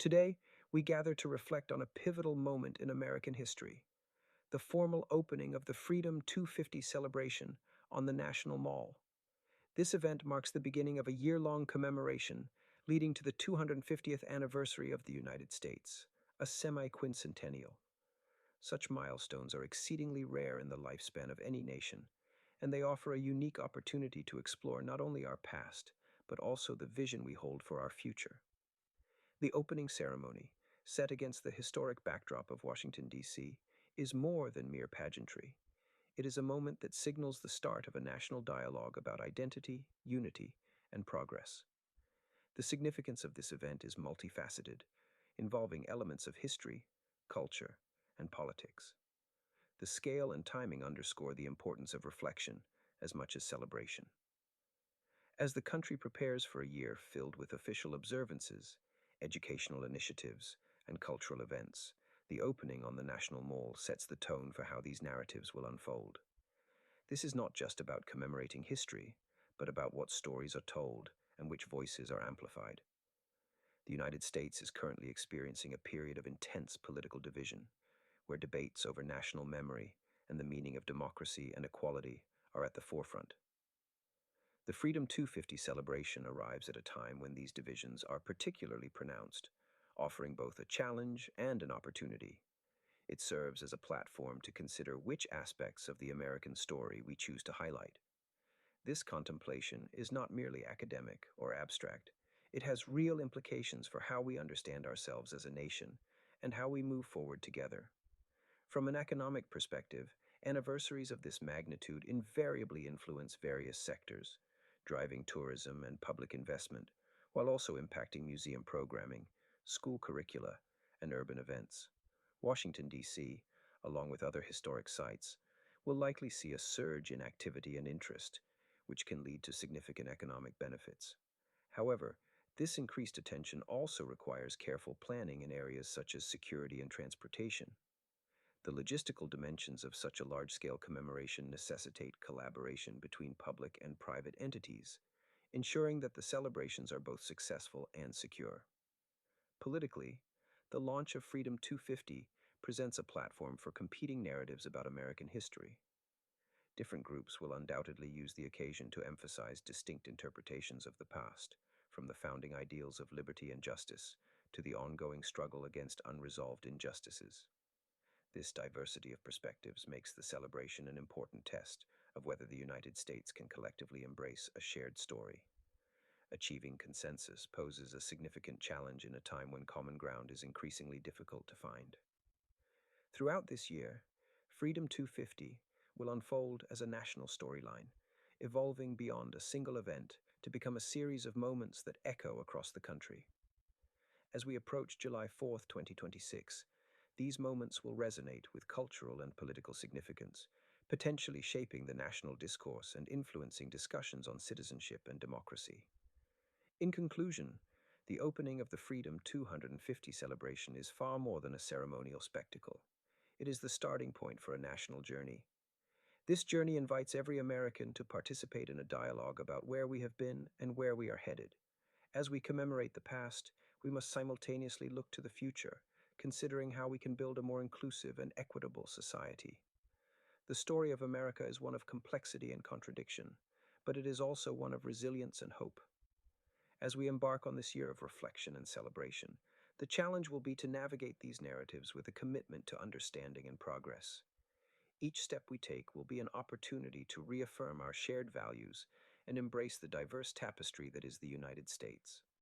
Today, we gather to reflect on a pivotal moment in American history, the formal opening of the Freedom 250 celebration on the National Mall. This event marks the beginning of a year-long commemoration leading to the 250th anniversary of the United States, a semi-quincentennial. Such milestones are exceedingly rare in the lifespan of any nation, and they offer a unique opportunity to explore not only our past, but also the vision we hold for our future. The opening ceremony, set against the historic backdrop of Washington, D.C., is more than mere pageantry. It is a moment that signals the start of a national dialogue about identity, unity, and progress. The significance of this event is multifaceted, involving elements of history, culture, and politics. The scale and timing underscore the importance of reflection as much as celebration. As the country prepares for a year filled with official observances, educational initiatives, and cultural events, the opening on the National Mall sets the tone for how these narratives will unfold. This is not just about commemorating history, but about what stories are told and which voices are amplified. The United States is currently experiencing a period of intense political division, where debates over national memory and the meaning of democracy and equality are at the forefront. The Freedom 250 celebration arrives at a time when these divisions are particularly pronounced, offering both a challenge and an opportunity. It serves as a platform to consider which aspects of the American story we choose to highlight. This contemplation is not merely academic or abstract. It has real implications for how we understand ourselves as a nation and how we move forward together. From an economic perspective, anniversaries of this magnitude invariably influence various sectors, driving tourism and public investment, while also impacting museum programming, school curricula, and urban events. Washington, D.C., along with other historic sites, will likely see a surge in activity and interest, which can lead to significant economic benefits. However, this increased attention also requires careful planning in areas such as security and transportation. The logistical dimensions of such a large-scale commemoration necessitate collaboration between public and private entities, ensuring that the celebrations are both successful and secure. Politically, the launch of Freedom 250 presents a platform for competing narratives about American history. Different groups will undoubtedly use the occasion to emphasize distinct interpretations of the past, from the founding ideals of liberty and justice to the ongoing struggle against unresolved injustices. This diversity of perspectives makes the celebration an important test of whether the United States can collectively embrace a shared story. Achieving consensus poses a significant challenge in a time when common ground is increasingly difficult to find. Throughout this year, Freedom 250 will unfold as a national storyline, evolving beyond a single event to become a series of moments that echo across the country. As we approach July 4th, 2026, these moments will resonate with cultural and political significance, potentially shaping the national discourse and influencing discussions on citizenship and democracy. In conclusion, the opening of the Freedom 250 celebration is far more than a ceremonial spectacle. It is the starting point for a national journey. This journey invites every American to participate in a dialogue about where we have been and where we are headed. As we commemorate the past, we must simultaneously look to the future, considering how we can build a more inclusive and equitable society. The story of America is one of complexity and contradiction, but it is also one of resilience and hope. As we embark on this year of reflection and celebration, the challenge will be to navigate these narratives with a commitment to understanding and progress. Each step we take will be an opportunity to reaffirm our shared values and embrace the diverse tapestry that is the United States.